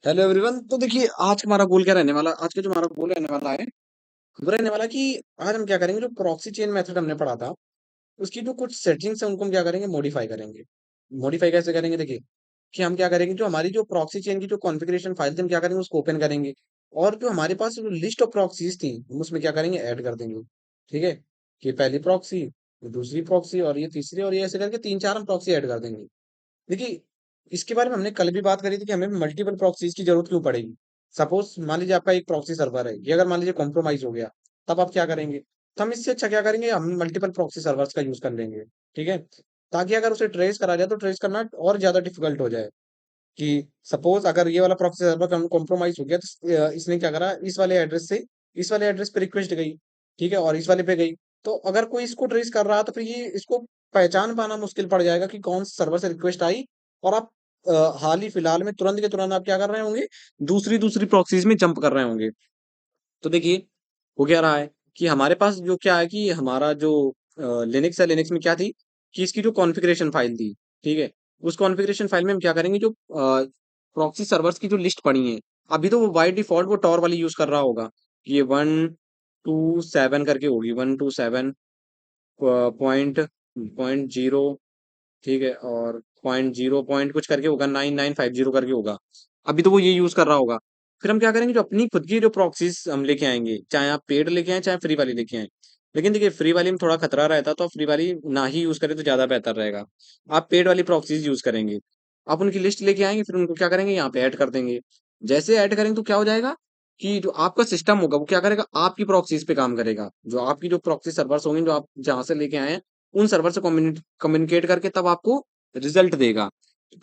Hello everyone. तो देखिए आज हमारा गोल क्या रहने वाला, आज का जो हमारा गोल रहने वाला है वो रहने वाला कि आज हम क्या करेंगे, जो प्रॉक्सी चेन मेथड हमने पढ़ा था उसकी जो कुछ सेटिंग्स है उनको हम क्या करेंगे, मॉडिफाई करेंगे। मॉडिफाई कैसे करेंगे, देखिए कि हम क्या करेंगे, जो हमारी जो प्रॉक्सी चेन की जो कॉन्फ़िगरेशन फाइल थी हम क्या करेंगे उसको ओपन करेंगे, और जो हमारे पास जो लिस्ट ऑफ प्रॉक्सीज थी हम उसमें क्या करेंगे, ऐड कर देंगे। ठीक है, कि पहली प्रॉक्सी, दूसरी प्रॉक्सी और ये तीसरी, और ये ऐसे करके तीन चार हम प्रॉक्सी ऐड कर देंगे। देखिए, इसके बारे में हमने कल भी बात करी थी कि हमें मल्टीपल प्रॉक्सीज की जरूरत क्यों पड़ेगी। सपोज मान लीजिए आपका एक प्रॉक्सी सर्वर है, ये अगर मान लीजिए कॉम्प्रोमाइज हो गया, तब आप क्या करेंगे, तो हम इससे अच्छा क्या करेंगे, हम मल्टीपल प्रॉक्सी सर्वर्स का यूज कर लेंगे। ठीक है, ताकि अगर उसे ट्रेस करा जाए तो ट्रेस करना और ज्यादा डिफिकल्ट हो जाए। कि सपोज अगर ये वाला प्रॉक्सी सर्वर कॉम्प्रोमाइज हो गया तो इसने क्या करा, इस वाले एड्रेस से इस वाले एड्रेस पे रिक्वेस्ट गई, ठीक है, और इस वाले पे गई, तो अगर कोई इसको ट्रेस कर रहा तो फिर ये इसको पहचान पाना मुश्किल पड़ जाएगा कि कौन सर्वर से रिक्वेस्ट आई। और आप हाल ही फिलहाल में तुरंत के तुरंत आप क्या कर रहे होंगे, दूसरी दूसरी प्रॉक्सीज में जंप कर रहे होंगे। तो देखिए हो क्या रहा है कि हमारे पास जो क्या है कि हमारा जो लिनक्स है, लिनक्स में क्या थी कि इसकी जो कॉन्फ़िगरेशन फाइल थी, ठीक है, उस कॉन्फ़िगरेशन फाइल में हम क्या करेंगे, जो प्रॉक्सी सर्वर्स की जो लिस्ट पड़ी है, अभी तो वो बाय डिफॉल्ट वो टॉर वाली यूज कर रहा होगा। ये 127 करके होगी, 127 पॉइंट पॉइंट जीरो, ठीक है, और पॉइंट जीरो पॉइंट कुछ करके होगा, 9950 करके होगा। अभी तो वो ये यूज कर रहा होगा। फिर हम क्या करेंगे, जो अपनी खुद की जो प्रॉक्सीज हम लेके आएंगे, चाहे आप पेड लेके आए चाहे फ्री वाली लेके आए। लेकिन देखिए फ्री वाली में थोड़ा खतरा रहता है, तो आप फ्री वाली ना ही यूज करें तो ज्यादा बेहतर रहेगा। आप पेड वाली प्रॉक्सीज यूज करेंगे। आप उनकी लिस्ट लेके आएंगे, फिर उनको क्या करेंगे, यहाँ पे ऐड कर देंगे। जैसे ऐड करेंगे तो क्या हो जाएगा कि जो आपका सिस्टम होगा वो क्या करेगा, आपकी प्रॉक्सीज पे काम करेगा। जो आपकी जो प्रॉक्सी सर्वर्स होंगे, जो आप जहां से लेके आए हैं, उन सर्वर से कम्युनिकेट करके तब आपको रिजल्ट देगा।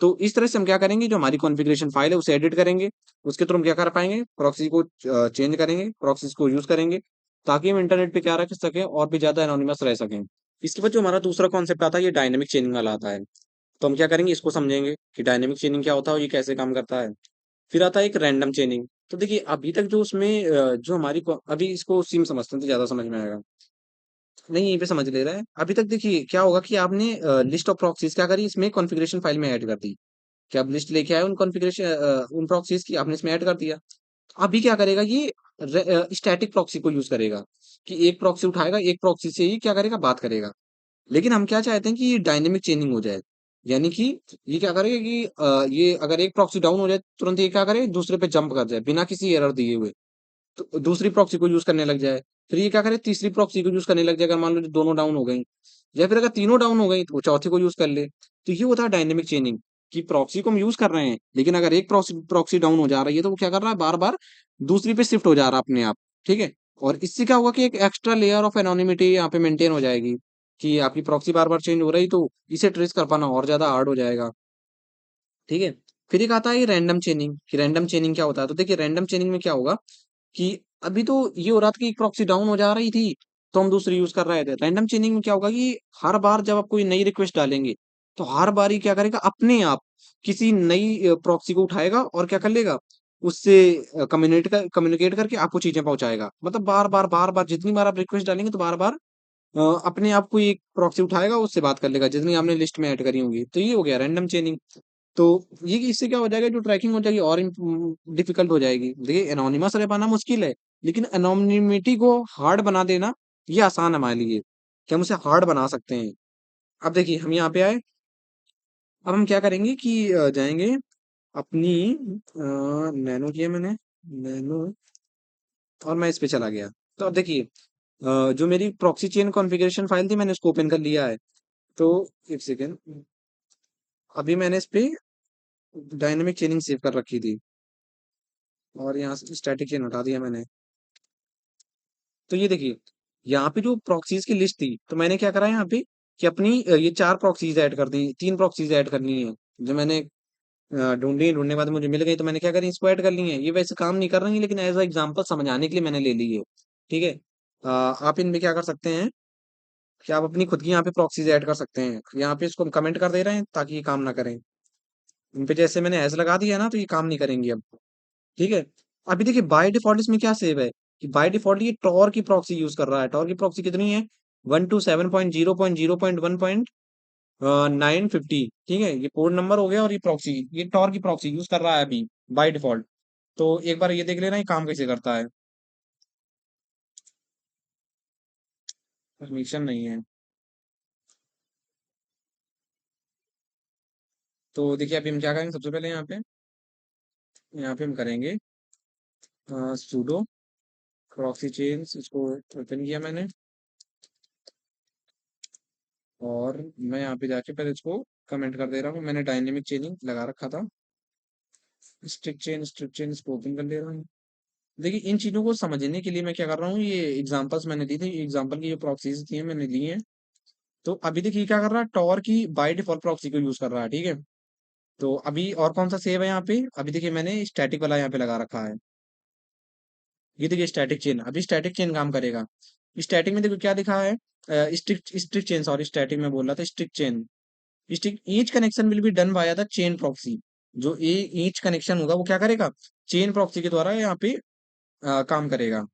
तो इस तरह से हम क्या करेंगे, जो हमारी कॉन्फ़िगरेशन फाइल है उसे एडिट करेंगे। उसके थ्रू हम क्या कर पाएंगे, प्रॉक्सी को चेंज करेंगे, प्रॉक्सीज को यूज करेंगे, ताकि हम इंटरनेट पे क्या रख सकें और भी ज्यादा एनोनिमस रह सकें। इसके बाद जो हमारा दूसरा कॉन्सेप्ट आता है, ये डायनेमिक चेनिंग वाला आता है। तो हम क्या करेंगे, इसको समझेंगे कि डायनेमिक चेनिंग क्या होता है और ये कैसे काम करता है। फिर आता है एक रैंडम चेनिंग। तो देखिए अभी तक जो उसमें जो हमारी अभी इसको सिम समझते हैं तो ज्यादा समझ में आएगा। नहीं, यहीं पे समझ ले रहा है। अभी तक देखिए क्या होगा कि आपने लिस्ट ऑफ प्रॉक्सीज क्या करी, इसमें कॉन्फ़िगरेशन फाइल में ऐड कर दी। कि आप लिस्ट लेके आए उन कॉन्फ़िगरेशन उन प्रॉक्सीज की, आपने इसमें ऐड कर दिया। अभी क्या करेगा ये, स्टैटिक प्रॉक्सी को यूज करेगा। कि एक प्रॉक्सी उठाएगा, एक प्रॉक्सी से ही क्या करेगा, बात करेगा। लेकिन हम क्या चाहते हैं कि ये डायनेमिक चेनिंग हो जाए। यानी कि ये क्या करेगा कि ये अगर एक प्रॉक्सी डाउन हो जाए, तुरंत ये क्या करे, दूसरे पे जंप कर जाए बिना किसी एरर दिए हुए। तो दूसरी प्रॉक्सी को यूज करने लग जाए। फिर ये क्या करे, तीसरी प्रॉक्सी को यूज करने लग जाए, अगर मान लो जो दोनों डाउन हो गई। या फिर अगर तीनों डाउन हो गई तो वो चौथी को यूज कर ले। तो ये होता है डायनेमिक चेनिंग। कि प्रॉक्सी को हम यूज कर रहे हैं, लेकिन अगर एक प्रॉक्सी प्रॉक्सी डाउन हो जा रही है तो वो क्या कर रहा है, बार बार दूसरी पे शिफ्ट हो जा रहा है अपने आप। ठीक है, और इससे क्या होगा कि एक एक्स्ट्रा लेयर ऑफ एनोनिमिटी यहाँ पे मेंटेन हो जाएगी। कि आपकी प्रॉक्सी बार बार चेंज हो रही तो इसे ट्रेस कर पाना और ज्यादा हार्ड हो जाएगा। ठीक है, फिर एक आता है ये रैंडम चेनिंग। कि रैंडम चेनिंग क्या होता है, तो देखिए रैंडम चेनिंग में क्या होगा कि अभी तो ये हो रहा था कि एक प्रॉक्सी डाउन हो जा रही थी, तो हम दूसरी यूज कर रहे थे। रैंडम चेनिंग में क्या होगा कि हर बार जब आप कोई नई रिक्वेस्ट डालेंगे, तो हर बार ही क्या करेगा, अपने आप किसी नई प्रॉक्सी को उठाएगा और क्या कर लेगा, उससे कम्युनिकेट करके आपको चीजें पहुंचाएगा। मतलब बार बार जितनी बार आप रिक्वेस्ट डालेंगे तो बार बार अपने आप को एक प्रॉक्सी उठाएगा, उससे बात कर लेगा जितनी आपने लिस्ट में ऐड करी होंगी। तो ये हो गया रैंडम चेनिंग। तो ये इससे क्या हो जाएगा, जो ट्रैकिंग हो जाएगी और डिफिकल्ट हो जाएगी। देखिए एनोनिमस रह पाना मुश्किल है, लेकिन एनोनिमिटी को हार्ड बना देना ये आसान है हमारे लिए, कि हम उसे हार्ड बना सकते हैं। अब देखिए हम यहाँ पे आए। अब हम क्या करेंगे कि जाएंगे अपनी नैनो किया मैंने, नैनो, और मैं इस पे चला गया। तो अब देखिए जो मेरी प्रॉक्सी चेन कॉन्फ़िगरेशन फाइल थी मैंने उसको ओपन कर लिया है। तो एक सेकेंड, अभी मैंने इस पे डायनेमिक चेनिंग सेव कर रखी थी, और यहाँ से स्टैटिक चेन हटा दिया मैंने। तो ये देखिए यहाँ पे जो प्रॉक्सीज की लिस्ट थी, तो मैंने क्या करा यहाँ पे कि अपनी ये चार प्रॉक्सीज ऐड कर दी, तीन प्रॉक्सीज ऐड करनी है। जो मैंने ढूंढने के बाद मुझे मिल गई, तो मैंने क्या करी, इसको ऐड कर ली है। ये वैसे काम नहीं कर रही, लेकिन एज अ एग्जाम्पल समझाने के लिए मैंने ले ली है। ठीक है, आप इनमें क्या कर सकते हैं कि आप अपनी खुद की यहाँ पे प्रॉक्सीज ऐड कर सकते हैं। यहाँ पे इसको हम कमेंट कर दे रहे हैं ताकि ये काम ना करें। इन पे जैसे मैंने एज लगा दिया ना, तो ये काम नहीं करेंगी अब। ठीक है, अभी देखिए बाय डिफॉल्ट इसमें क्या सेव है कि बाय डिफॉल्ट ये टॉर की प्रॉक्सी यूज कर रहा है। टॉर की प्रॉक्सी कितनी है, 127.0.0.1.950। ठीक है, ये पोर्ट नंबर हो गया, और ये प्रॉक्सी, ये टॉर की प्रॉक्सी यूज कर रहा है अभी बाय डिफॉल्ट। तो एक बार ये देख लेना ये काम कैसे करता है। परमिशन नहीं है। तो देखिए अभी हम क्या करेंगे, सबसे पहले यहाँ पे हम करेंगे sudo proxy chains, इसको ओपन किया मैंने, और मैं यहाँ पे जाके पहले इसको कमेंट कर दे रहा हूँ। मैंने डायनेमिक चेनिंग लगा रखा था। स्ट्रिक्ट चेन इसको ओपन कर ले रहा हूँ। देखिए इन चीजों को समझने के लिए मैं क्या कर रहा हूँ, ये एग्जांपल्स मैंने दी थी, एग्जांपल की जो प्रॉक्सीज थी मैंने ली हैं। तो अभी देखिए क्या कर रहा है, टॉर की बाय डिफॉल्ट प्रॉक्सी को यूज कर रहा है, ठीक है। तो अभी और कौन सा सेव है यहाँ पे, अभी देखिए मैंने स्टैटिक वाला यहाँ पे लगा रखा है। ये देखिए स्टैटिक चेन, अभी स्टैटिक चेन काम करेगा। स्टैटिक में देखो क्या लिखा है, strict strict chain, sorry static में बोल रहा था, strict chain. Strict each connection will be done by the chain proxy. जो ये ईच कनेक्शन होगा वो क्या करेगा, चेन प्रॉक्सी के द्वारा यहाँ पे काम करेगा।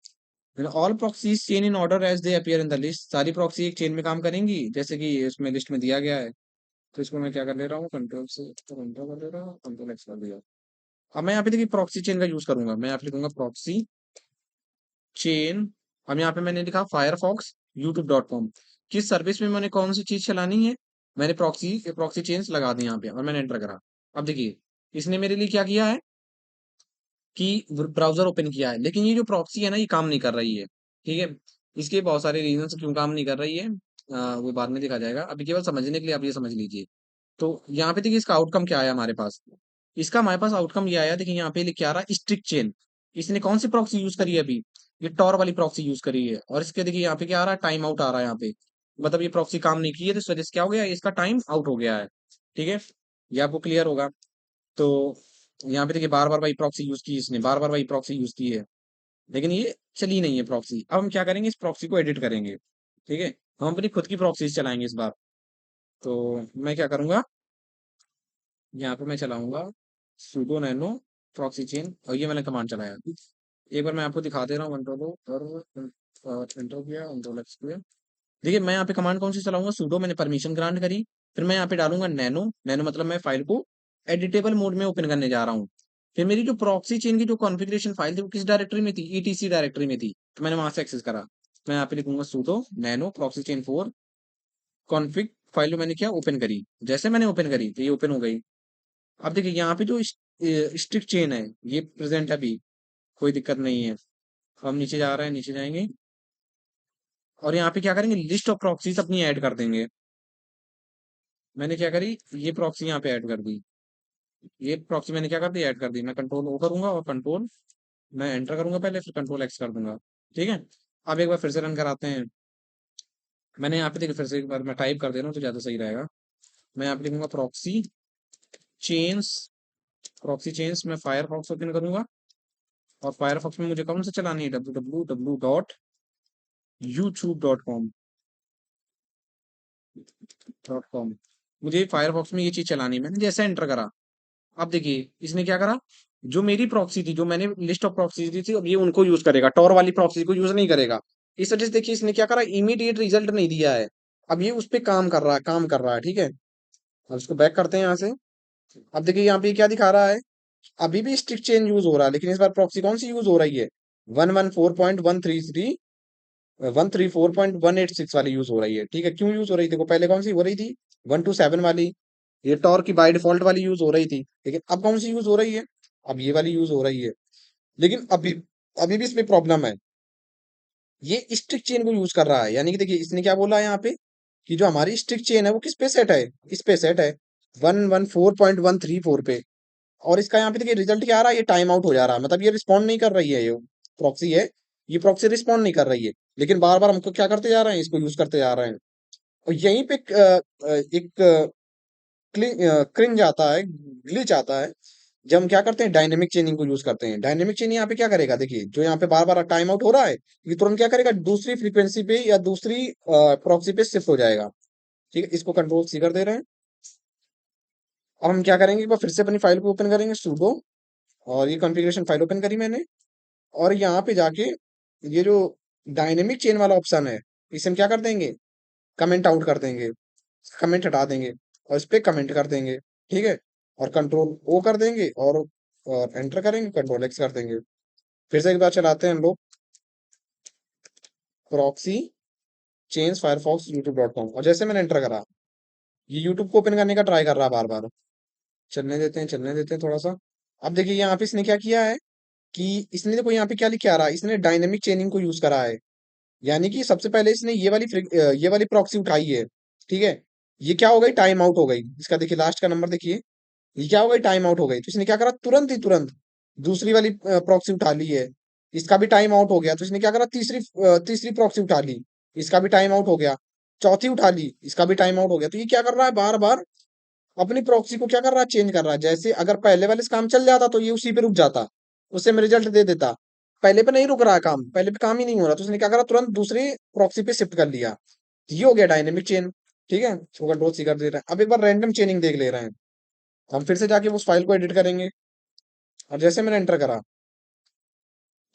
All proxies chain in order as they appear in the list, सारी प्रॉक्सी एक चेन में काम करेंगी जैसे कि इसमें लिस्ट में दिया गया है। तो इसको मैं क्या कर ले रहा हूँ, कंट्रोल से कंट्रोल कर ले रहा हूँ, कंट्रोल एक्स कर दिया। अब मैं यहाँ पे देखिए प्रॉक्सी चेन का यूज करूंगा, मैं यहाँ पे लिखूंगा प्रॉक्सी चेन। अब यहाँ पे मैंने लिखा फायरफॉक्स youtube.com। किस सर्विस में मैंने कौन सी चीज चलानी है, मैंने प्रॉक्सी प्रॉक्सी चेन्स लगा दी यहाँ पे और मैंने एंटर करा। अब देखिए इसने मेरे लिए क्या किया है कि ब्राउजर ओपन किया है, लेकिन ये जो प्रॉक्सी है ना ये काम नहीं कर रही है, ठीक है। इसके बहुत सारे रीजन क्यों काम नहीं कर रही है, वो बाद में देखा जाएगा, अभी केवल समझने के लिए आप ये समझ लीजिए। तो यहाँ पे देखिए इसका आउटकम क्या आया हमारे पास, इसका हमारे पास आउटकम ये आया, देखिए यहाँ पे लिख के आ रहा है स्ट्रिक्ट चेन। इसने कौन सी प्रॉक्सी यूज करी है अभी, ये टॉर वाली प्रॉक्सी यूज करी है, और इसके देखिए यहाँ पे क्या आ रहा है, टाइम आउट आ रहा है यहाँ पे। मतलब ये प्रॉक्सी काम नहीं की है तो इस वजह से क्या हो गया, इसका टाइम आउट हो गया है, ठीक है। ये आपको क्लियर होगा। तो यहाँ पे देखिए बार बार वही प्रॉक्सी यूज की इसने, बार बार वही प्रॉक्सी यूज की है, लेकिन ये चली नहीं है प्रॉक्सी। अब हम क्या करेंगे, इस प्रॉक्सी को एडिट करेंगे, ठीक है। हम अपनी खुद की प्रॉक्सीज चलाएंगे इस बार। तो मैं क्या करूंगा, यहाँ पे मैं चलाऊंगा sudo nano proxy chain, और ये मैंने कमांड चलाया। एक बार मैं आपको दिखा दे रहा हूँ, कंट्रोल और एंटर किया, कंट्रोल एक्स किया। देखिए मैं यहाँ पे कमांड कौन सी चलाऊंगा, sudo, मैंने परमिशन ग्रांट करी, फिर मैं यहाँ पे डालूंगा नैनो। नैनो मतलब मैं फाइल को एडिटेबल मोड में ओपन करने जा रहा हूँ। फिर मेरी जो प्रॉक्सी चेन की जो कॉन्फ़िगरेशन फाइल थी वो किस डायरेक्टरी में थी, ईटीसी डायरेक्टरी में थी, तो मैंने वहां से एक्सेस करा। मैं यहाँ पे लिखूंगा sudo nano proxy chain 4 config, file मैंने क्या ओपन करी, जैसे मैंने ओपन करी तो ये ओपन हो गई। अब देखिए यहाँ पे जो स्ट्रिक्ट चेन है ये प्रेजेंट है अभी, कोई दिक्कत नहीं है। हम नीचे जा रहे हैं, नीचे जाएंगे और यहाँ पे क्या करेंगे, लिस्ट ऑफ प्रॉक्सीज अपनी ऐड कर देंगे। मैंने क्या करी, ये प्रॉक्सी यहाँ पे ऐड कर दी, ये प्रॉक्सी मैंने क्या कर दी, ऐड कर दी। मैं कंट्रोल ओ करूंगा और कंट्रोल, मैं एंटर करूंगा पहले, फिर कंट्रोल एक्स कर दूंगा, ठीक है। अब एक बार फिर से रन कराते हैं। मैंने यहाँ पे देखिए फिर से एक बार मैं टाइप कर दे रहा हूँ तो ज़्यादा सही रहेगा। मैं यहाँ पे लिखूंगा चेन्स प्रॉक्सी चेन्स, मैं फायरफॉक्स ओपन करूंगा, और फायरफॉक्स में मुझे कौन सा चलानी है, www.youtube.com .com। मुझे फायरफॉक्स में ये चीज चलानी है, मैंने जैसे एंटर करा। अब देखिए इसने क्या करा, जो मेरी प्रॉक्सी थी, जो मैंने लिस्ट ऑफ प्रॉक्सी दी थी, अब ये उनको यूज करेगा, टॉर वाली प्रॉक्सी को यूज नहीं करेगा। इस वजह से देखिए इसने क्या करा, इमीडिएट रिजल्ट नहीं दिया है। अब ये उस पर काम कर रहा है, ठीक है। अब इसको बैक करते हैं यहाँ से। अब देखिए यहाँ पे क्या दिखा रहा है, अभी भी स्ट्रिक्ट चेन यूज हो रहा है, लेकिन इस बार प्रॉक्सी कौन सी यूज हो रही है, 114.133 वाली यूज हो रही है, ठीक है। क्यों यूज हो रही थी, देखो पहले कौन सी हो रही थी, 127 वाली, ये टॉर की बाय डिफॉल्ट वाली यूज हो रही थी, लेकिन अब कौन सी यूज हो रही है, अब ये वाली यूज हो रही है। लेकिन अभी अभी भी इसमें प्रॉब्लम है, ये स्ट्रिक्ट चेन को यूज कर रहा है, यानी कि देखिए इसने क्या बोला है यहाँ पे, कि जो हमारी स्ट्रिक्ट चेन है वो किस पे सेट है, इस पे सेट है 114.134 पे। और इसका यहाँ पे देखिए रिजल्ट क्या आ रहा है, ये टाइम आउट हो जा रहा है, मतलब ये रिस्पॉन्ड नहीं कर रही है, ये प्रॉक्सी है, ये प्रॉक्सी रिस्पॉन्ड नहीं कर रही है। लेकिन बार बार हमको क्या करते जा रहे हैं, इसको यूज करते जा रहे हैं। और यहीं पे एक क्रिंज आता है, ग्लिच आता है, जब हम क्या करते हैं, डायनेमिक चेनिंग को यूज करते हैं। डायनेमिक चेनिंग यहाँ पे क्या करेगा, देखिए जो यहाँ पे बार बार टाइम आउट हो रहा है, ये तुरंत क्या करेगा, दूसरी फ्रीक्वेंसी पे या दूसरी प्रॉक्सी पे शिफ्ट हो जाएगा, ठीक है। इसको कंट्रोल सी कर दे रहे हैं। अब हम क्या करेंगे, एक बार फिर से अपनी फाइल को ओपन करेंगे, sudo, और ये कॉन्फ़िगरेशन फाइल ओपन करी मैंने, और यहाँ पे जाके ये जो डायनेमिक चेन वाला ऑप्शन है, इसे हम क्या कर देंगे, कमेंट आउट कर देंगे, कमेंट हटा देंगे, और इस पे कमेंट कर देंगे, ठीक है। और कंट्रोल ओ कर देंगे, और और एंटर करेंगे, कंट्रोल एक्स कर देंगे। फिर से एक बार चलाते हैं हम लोग, प्रॉक्सी चेंज फायरफॉक्स यूट्यूब.com, और जैसे मैंने एंटर करा, ये यूट्यूब को ओपन करने का ट्राई कर रहा है बार बार। चलने देते हैं थोड़ा सा। अब देखिए यहाँ पे इसने क्या किया है कि इसने, देखो यहाँ पे क्या लिखा आ रहा है, इसने डायनेमिक चेनिंग को यूज करा है। यानी कि सबसे पहले इसने ये वाली प्रॉक्सी उठाई है, ठीक है। ये क्या हो गई, टाइम आउट हो गई, इसका देखिए लास्ट का नंबर देखिए, ये क्या हो गई, टाइम आउट हो गई। तो इसने क्या करा, तुरंत ही तुरंत दूसरी वाली प्रॉक्सी उठा ली है, इसका भी टाइम आउट हो गया। तो इसने क्या करा, तीसरी प्रॉक्सी उठा ली, इसका भी टाइम आउट हो गया। चौथी उठा ली, इसका भी टाइम आउट हो गया। तो ये क्या कर रहा है, बार बार अपनी प्रॉक्सी को क्या कर रहा है, चेंज कर रहा है। जैसे अगर पहले वाले से काम चल जाता तो ये उसी पे रुक जाता, उससे में रिजल्ट दे देता। पहले पे नहीं रुक रहा है काम, पहले पे काम ही नहीं हो रहा, तो उसने क्या करा, तुरंत दूसरी प्रॉक्सी पे शिफ्ट कर लिया। ये हो गया डायनेमिक चेन, ठीक है। तो कंट्रोल सी कर दे रहा है। अब एक बार रैंडम चेनिंग देख ले रहे हैं, हम फिर से जाके उस फाइल को एडिट करेंगे, और जैसे मैंने एंटर करा,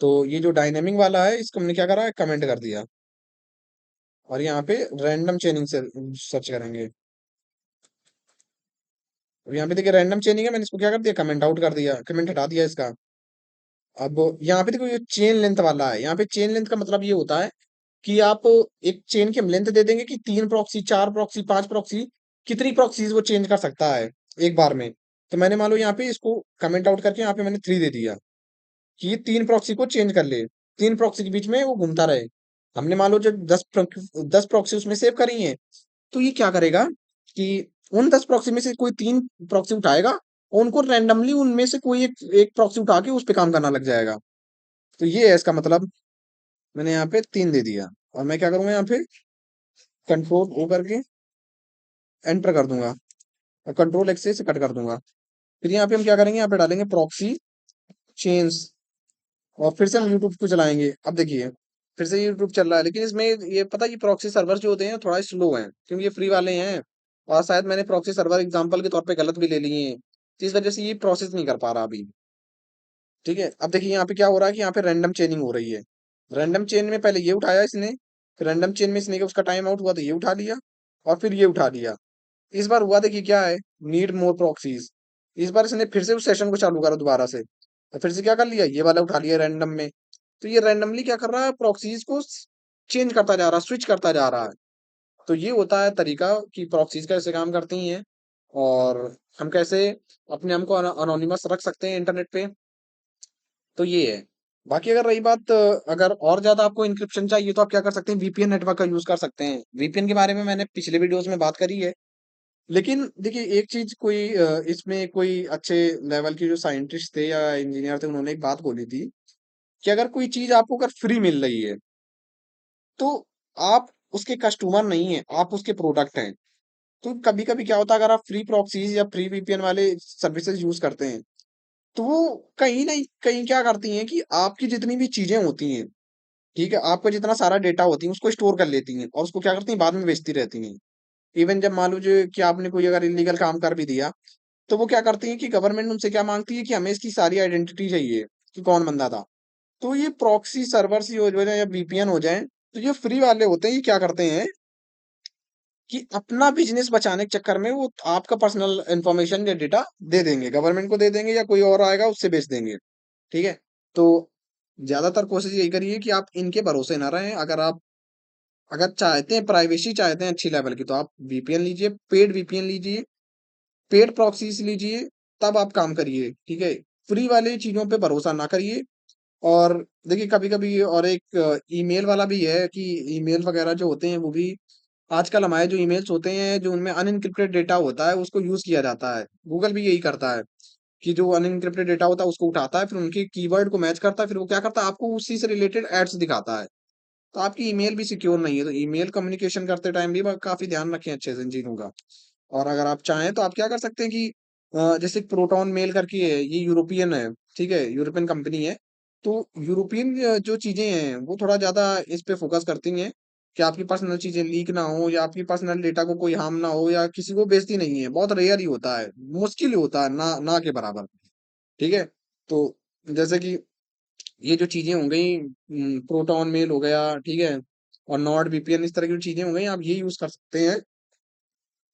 तो ये जो डायनेमिक वाला है इसको हमने क्या करा, कमेंट कर दिया, और यहाँ पे रैंडम चेनिंग से सर्च करेंगे। अब यहाँ पे देखिए रैंडम चेनिंग है, मैंने इसको क्या कर दिया, कमेंट आउट कर दिया, कमेंट हटा दिया इसका। अब यहाँ पे देखो ये चेन लेंथ वाला है, यहाँ पे चेन लेंथ का मतलब ये होता है कि आप एक चेन की हम लेंथ दे देंगे कि 3 प्रॉक्सी, 4 प्रॉक्सी, 5 प्रॉक्सी, कितनी प्रॉक्सीज वो चेंज कर सकता है एक बार में। तो मैंने मान लो यहाँ पे इसको कमेंट आउट करके यहाँ पे मैंने 3 दे दिया कि ये 3 प्रॉक्सी को चेंज कर ले, 3 प्रॉक्सी के बीच में वो घूमता रहे। हमने मान लो जब 10 प्रॉक्सी उसमें सेव करी है, तो ये क्या करेगा कि उन 10 प्रॉक्सी में से कोई 3 प्रॉक्सी उठाएगा, और उनको रैंडमली उनमें से कोई एक प्रॉक्सी उठा के उस पे काम करना लग जाएगा। तो ये है इसका मतलब। मैंने यहाँ पे 3 दे दिया, और मैं क्या करूंगा, यहाँ पे कंट्रोल ओ करके एंटर कर दूंगा, और कंट्रोल एक्स से कट कर दूंगा। फिर यहाँ पे हम क्या करेंगे, यहाँ पे डालेंगे प्रॉक्सी चेंज, और फिर से हम यूट्यूब को चलाएंगे। अब देखिए फिर से यूट्यूब चल रहा है, लेकिन इसमें ये पता है, ये प्रॉक्सी सर्वर जो होते हैं थोड़ा स्लो हैं, क्योंकि ये फ्री वाले हैं, और शायद मैंने प्रॉक्सी सर्वर एग्जांपल के तौर पे गलत भी ले लिए हैं, तो इस वजह से ये प्रोसेस नहीं कर पा रहा अभी। ठीक है, अब देखिए यहाँ पे क्या हो रहा है कि यहाँ पे रैंडम चेनिंग हो रही है। रैंडम चेन में पहले ये उठाया इसने, फिर रैंडम चेन में इसने उसका टाइम आउट हुआ तो ये उठा लिया, और फिर ये उठा लिया। इस बार हुआ देखिए क्या है, नीड मोर प्रॉक्सीज। इस बार इसने फिर से उस सेशन को चालू करा दोबारा से, तो फिर से क्या कर लिया, ये वाला उठा लिया रैंडम में। तो ये रैंडमली क्या कर रहा है, प्रॉक्सीज को चेंज करता जा रहा है, स्विच करता जा रहा है। तो ये होता है तरीका कि प्रॉक्सीज कैसे काम करती हैं, और हम कैसे अपने हम को अनोनिमस रख सकते हैं इंटरनेट पे। तो ये है। बाकी अगर रही बात, अगर और ज्यादा आपको इंक्रिप्शन चाहिए तो आप क्या कर सकते हैं, वीपीएन नेटवर्क का यूज कर सकते हैं। वीपीएन के बारे में मैंने पिछले वीडियोस में बात करी है। लेकिन देखिए एक चीज, कोई इसमें कोई अच्छे लेवल के जो साइंटिस्ट थे या इंजीनियर थे, उन्होंने एक बात बोली थी कि अगर कोई चीज आपको अगर फ्री मिल रही है, तो आप उसके कस्टमर नहीं है, आप उसके प्रोडक्ट हैं। तो कभी कभी क्या होता है, अगर आप फ्री प्रॉक्सीज या फ्री वीपीएन वाले सर्विसेज यूज करते हैं, तो वो कहीं ना कहीं क्या करती हैं कि आपकी जितनी भी चीजें होती हैं, ठीक है, आपका जितना सारा डेटा होती है उसको स्टोर कर लेती हैं, और उसको क्या करती हैं, बाद में बेचती रहती हैं। इवन जब मान लीजिए कि आपने कोई अगर इलीगल काम कर भी दिया, तो वो क्या करती है कि गवर्नमेंट उनसे क्या मांगती है कि हमें इसकी सारी आइडेंटिटी चाहिए कि कौन बंदा था। तो ये प्रॉक्सी सर्वर्स ही हो जाए या वीपीएन हो जाए, तो ये फ्री वाले होते हैं, ये क्या करते हैं कि अपना बिजनेस बचाने के चक्कर में वो आपका पर्सनल इंफॉर्मेशन या डेटा दे देंगे, गवर्नमेंट को दे देंगे, या कोई और आएगा उससे बेच देंगे। ठीक है, तो ज्यादातर कोशिश यही करिए कि आप इनके भरोसे ना रहें। अगर आप अगर चाहते हैं प्राइवेसी, चाहते हैं अच्छी लेवल की, तो आप वीपीएन लीजिए, पेड वीपीएन लीजिए, पेड प्रॉक्सीज लीजिए, तब आप काम करिए। ठीक है, फ्री वाली चीजों पे भरोसा ना करिए। और देखिए कभी कभी और एक ईमेल वाला भी है कि ईमेल वगैरह जो होते हैं वो भी, आजकल हमारे जो ईमेल्स होते हैं जो उनमें अनइनक्रिप्टेड डेटा होता है उसको यूज किया जाता है। गूगल भी यही करता है कि जो अनइनक्रिप्टेड डेटा होता है उसको उठाता है, फिर उनके कीवर्ड को मैच करता है, फिर वो क्या करता है, आपको उसी से रिलेटेड एड्स दिखाता है। तो आपकी ईमेल भी सिक्योर नहीं है, तो ईमेल कम्युनिकेशन करते टाइम भी काफी ध्यान रखें अच्छे से इन चीजों का। और अगर आप चाहें तो आप क्या कर सकते हैं कि जैसे प्रोटॉन मेल करके है, ये यूरोपियन है, ठीक है, यूरोपियन कंपनी है। तो यूरोपियन जो चीजें हैं वो थोड़ा ज्यादा इस पे फोकस करती हैं कि आपकी पर्सनल चीजें लीक ना हो, या आपकी पर्सनल डेटा को कोई हार्म ना हो, या किसी को बेचती नहीं है, बहुत रेयर ही होता है, मुश्किल ही होता है, ना ना के बराबर। ठीक है, तो जैसे कि ये जो चीजें हो गई, प्रोटॉन मेल हो गया, ठीक है, और नॉर्ड वीपीएन, इस तरह की जो चीजें हो गई, आप ये यूज कर सकते हैं।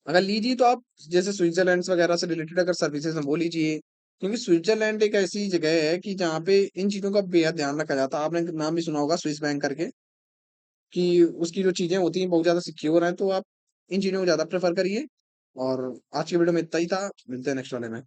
अगर लीजिए तो आप जैसे स्विट्जरलैंड वगैरह से रिलेटेड अगर सर्विसेज हैं वो लीजिए, क्योंकि स्विट्जरलैंड एक ऐसी जगह है कि जहाँ पे इन चीज़ों का बेहद ध्यान रखा जाता है। आपने नाम भी सुना होगा स्विस बैंक करके, कि उसकी जो चीज़ें होती हैं बहुत ज़्यादा सिक्योर हैं, तो आप इन चीज़ों को ज़्यादा प्रेफ़र करिए। और आज की वीडियो में इतना ही था, मिलते हैं नेक्स्ट वाले में।